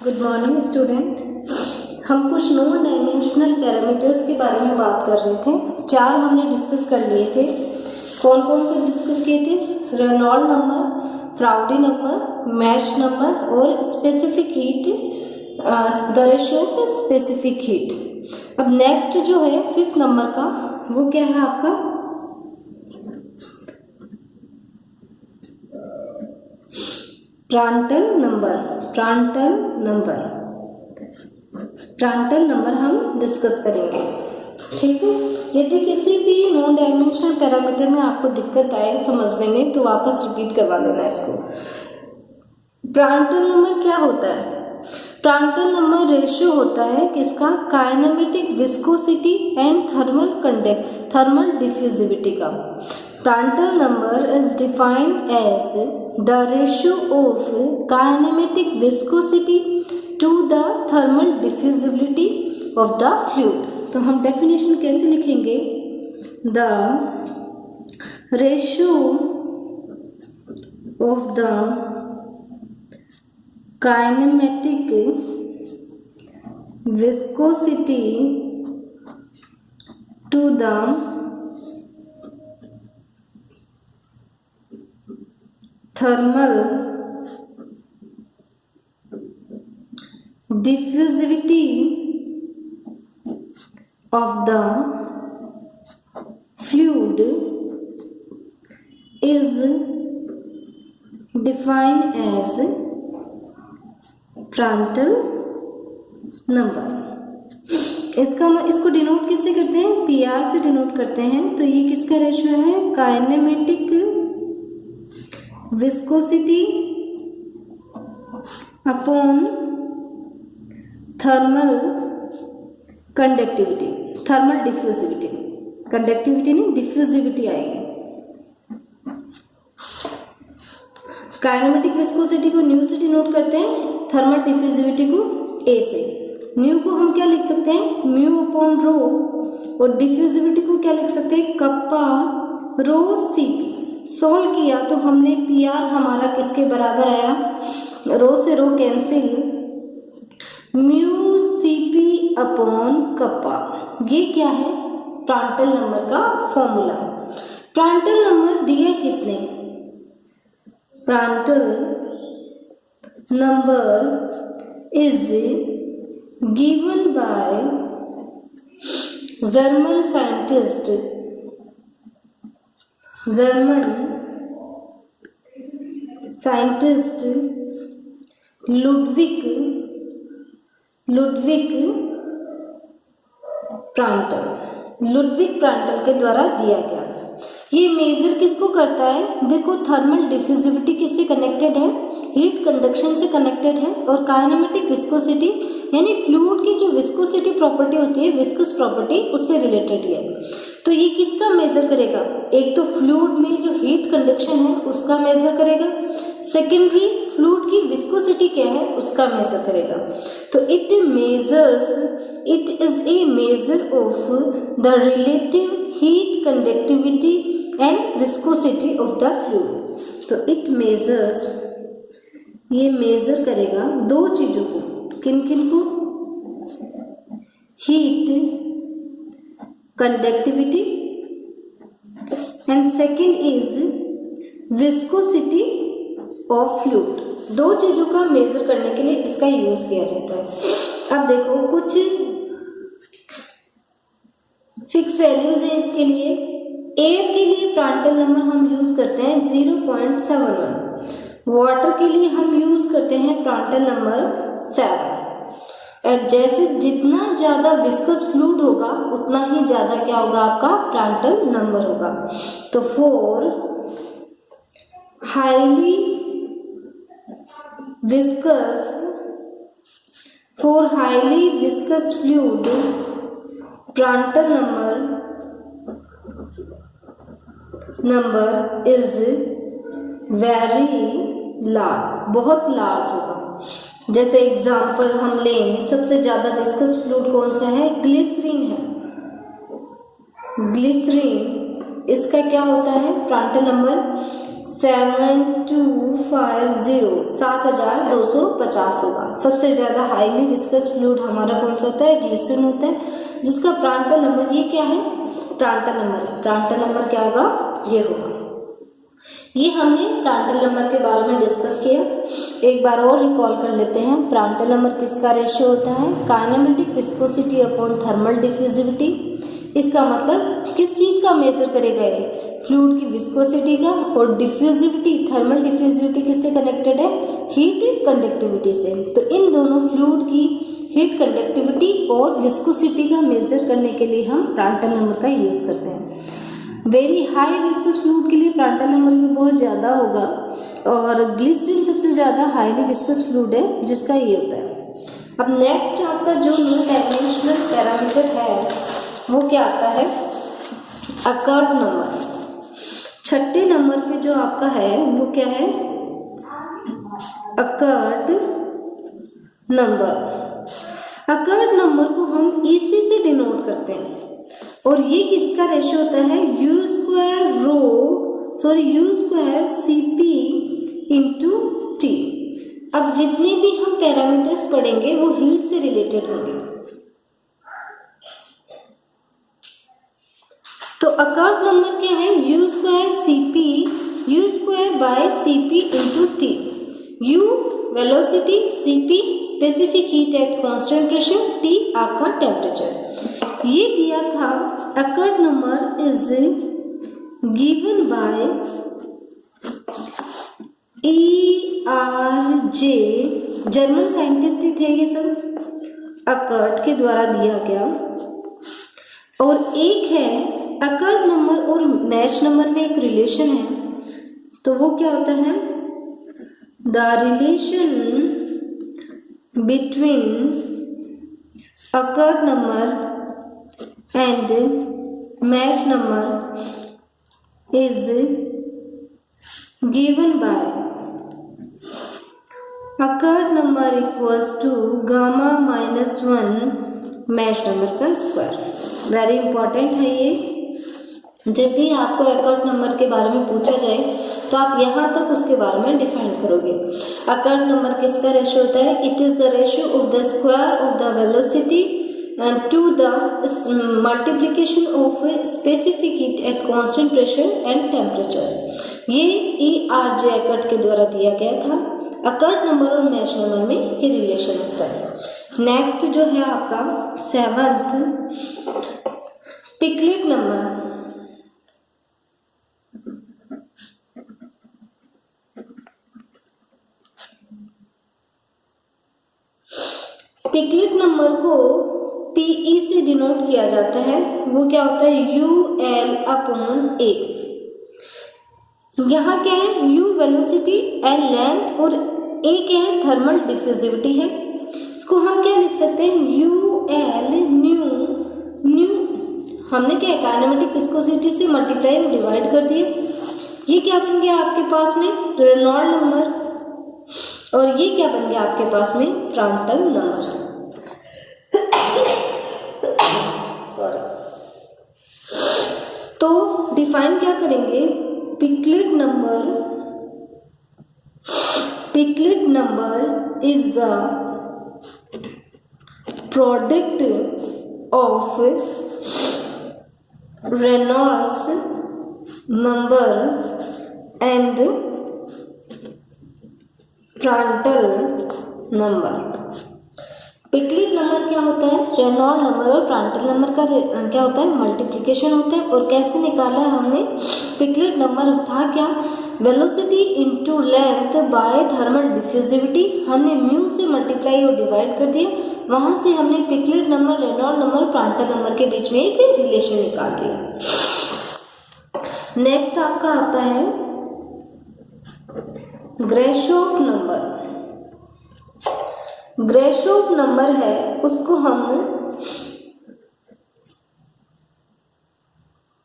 Good morning student. हम कुछ non dimensional parameters के बारे में बात कर रहे थे। 4 हमने डिस्कस कर लिए थे। कौन कौन से डिस्कस किए थे? Reynold number, Froude number, Mach number और specific heat, the ratio of specific heat. अब नेक्स्ट जो है 5th नंबर का, वो क्या है आपका? प्रांटल नंबर हम डिस्कस करेंगे। ठीक है। यदि किसी भी नॉन डायमेंशनल पैरामीटर में आपको दिक्कत आए समझने में तो वापस रिपीट करवा लेना इसको। प्रांटल नंबर क्या होता है? प्रांटल नंबर रेशियो होता है किसका? Kinematic viscosity and thermal diffusivity का। Prandtl number is defined as the ratio of kinematic viscosity to the thermal diffusibility of the fluid. तो हम डेफिनेशन कैसे लिखेंगे? The ratio of the kinematic viscosity to the thermal diffusivity of the fluid is defined as Prandtl number। इसको denote किससे करते हैं? PR से denote करते हैं। तो ये किसका रेशियो है? Kinematic viscosity upon thermal conductivity, thermal diffusivity. Conductivity नहीं, डिफ्यूजिविटी आएगी। काइनेमेटिक विस्कोसिटी को न्यू से डिनोट करते हैं, थर्मल डिफ्यूजिविटी को ए से। न्यू को हम क्या लिख सकते हैं? म्यू अपॉन रो, और डिफ्यूजिविटी को क्या लिख सकते हैं? कप्पा रो सीपी। सोल्व किया तो हमने पीआर हमारा किसके बराबर आया? रो से rho cancel, mu CP upon kappa. ये क्या है? प्रांटल नंबर का फॉर्मूला। प्रांटल नंबर दिया किसने? Prandtl number is given by German scientist Ludwig Prandtl के द्वारा दिया गया। ये मेजर किसको करता है? देखो, थर्मल डिफ्यूजिविटी किससे कनेक्टेड है? हीट कंडक्शन से कनेक्टेड है। और काइनेमेटिक विस्कोसिटी यानी फ्लूइड की जो विस्कोसिटी प्रॉपर्टी होती है, विस्कस प्रॉपर्टी, उससे रिलेटेड है। तो ये किसका मेजर करेगा? एक तो फ्लूइड में जो हीट कंडक्शन है उसका मेजर करेगा, सेकेंडरी फ्लूइड की विस्कोसिटी क्या है उसका मेजर करेगा। तो it is a measure of the relative heat conductivity and viscosity of the fluid. तो इट मेजर्स, ये मेजर करेगा दो चीजों को। किन किन को? Heat conductivity and second is viscosity of fluid. दो चीजों का मेजर करने के लिए इसका यूज किया जाता है। अब देखो, कुछ फिक्स वैल्यूज हैं इसके लिए। एयर के लिए प्रांटल नंबर हम यूज करते हैं 0.71। वाटर के लिए हम यूज करते हैं प्रांटल नंबर 7। और जैसे जितना ज्यादा विस्कस फ्लूइड होगा उतना ही ज्यादा क्या होगा? आपका प्रांटल नंबर होगा। तो for highly viscous fluid Prandtl number is very large, बहुत लार्ज होगा। जैसे एग्जाम्पल हम लें, सबसे ज्यादा विस्कस फ्लूइड कौन सा है? ग्लिसरीन है। ग्लिसरीन इसका क्या होता है? प्रांटल नंबर 7250 7250 होगा। सबसे ज़्यादा हाईली विस्कस फ्लूइड हमारा कौन सा होता है? ग्लिसरीन होता है, जिसका प्रांटल नंबर ये क्या है? Prandtl number. प्रांटल नंबर क्या होगा? ये होगा। ये हमने प्रांटल नंबर के बारे में डिस्कस किया। एक बार और रिकॉल कर लेते हैं। प्रांटल नंबर किसका रेशियो होता है? Kinematic viscosity upon thermal diffusivity. इसका मतलब किस चीज़ का मेजर करेगा ये? फ्लूइड की विस्कोसिटी का। और डिफ्यूजिविटी, थर्मल डिफ्यूजिविटी किससे कनेक्टेड है? हीट कंडक्टिविटी से। तो इन दोनों फ्लूइड की हीट कंडक्टिविटी और विस्कोसिटी का मेजर करने के लिए हम प्रांटल नंबर का यूज़ करते हैं। वेरी हाई विस्कस फ्लूइड के लिए प्रांटल नंबर भी बहुत ज़्यादा होगा, और ग्लिसरीन सबसे ज़्यादा हाईली विस्कस फ्लूइड है जिसका ये होता है। अब नेक्स्ट आपका जो नो डायमेंशनल पैरामीटर है वो क्या आता है? Eckert number. छठे नंबर पे जो आपका है वो क्या है? Eckert number. अकर्ट नंबर को हम इसी से डिनोट करते हैं, और ये किसका रेशियो होता है? U square Cp into T. अब जितने भी हम पैरामीटर्स पढ़ेंगे वो हीट से रिलेटेड होंगे। तो अकर्ट नंबर क्या है? U square by Cp into T. U velocity, Cp specific heat at constant pressure, T आपका टेम्परेचर। ये दिया था। Eckert number is given by ERJ, German scientist ही थे ये सब, अकर्ट के द्वारा दिया गया। और एक है अकर्ट नंबर और मैच नंबर में एक रिलेशन है, तो वो क्या होता है? The relation between Eckert number and match number is given by occurred number equals to gamma minus 1 match number का स्क्वायर। वेरी इंपॉर्टेंट है ये। जब भी आपको अकर्ट नंबर के बारे में पूछा जाए तो आप यहाँ तक उसके बारे में डिफाइन करोगे। अकर्ट नंबर किसका रेशियो होता है? It is the ratio of the square of the velocity to the multiplication of specific heat at constant pressure and temperature। ये ERJ अकर्ट के द्वारा दिया गया था। अकर्ट नंबर और मैच नंबर में ये रिलेशन होता है। नेक्स्ट जो है आपका 7th, पिकलेट नंबर। पिकलेट नंबर को PE से डिनोट किया जाता है। वो क्या होता है? UL/A। यहाँ क्या है? U वेलोसिटी, L लेंथ और A क्या है? थर्मल डिफ्यूजिविटी है। इसको हम क्या लिख सकते हैं? UL न्यू हमने क्या है? काइनेमेटिक विस्कोसिटी से मल्टीप्लाई और डिवाइड कर दिया। ये क्या बन गया आपके पास में? Reynold number. और ये क्या बन गया आपके पास में? Prandtl number. सॉरी। तो डिफाइन क्या करेंगे? Peclet number is the product of Reynolds number and Prandtl number. Peclet number क्या होता है? रेनॉल्ड नंबर और प्रांटल नंबर का क्या होता है? मल्टीप्लिकेशन होता है। और कैसे निकाला है हमने? पिकलेट नंबर था क्या? Velocity into length by thermal diffusivity. हमने म्यू से मल्टीप्लाई और डिवाइड कर दिया। वहां से हमने Peclet number, Reynold number, Prandtl number के बीच में एक रिलेशन निकाल दिया। नेक्स्ट आपका आता है ग्रेशोफ नंबर। ग्रेशोफ नंबर है, उसको हम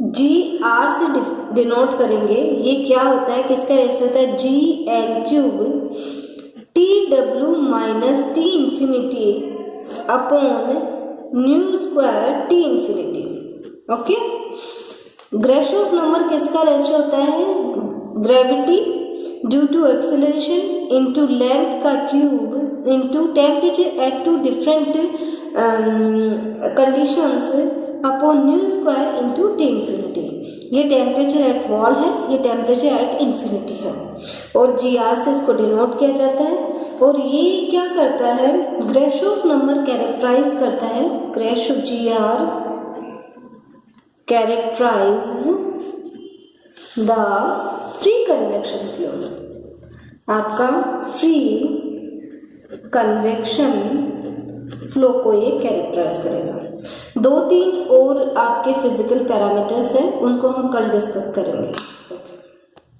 GR से डिनोट करेंगे। ये क्या होता है? किसका रेशियो होता है? GL³ TW minus T infinity upon nu square T infinity. Okay. Grashof number किसका रेशियो होता है? Gravity due to acceleration into length का cube into temperature at two different conditions upon nu square into T infinity. ये temperature at wall है, ये temperature at infinity है और जी are से इसको डिनोट किया जाता है। और ये क्या करता है, ग्रेशोफ नंबर कैरेक्टराइज करता है, Grashof G R characterize the free convection flow. आपका फ्री कन्वेक्शन फ्लो को ये कैरेक्टराइज करेगा। 2-3 और आपके फिजिकल पैरामीटर्स हैं, उनको हम कल डिस्कस करेंगे।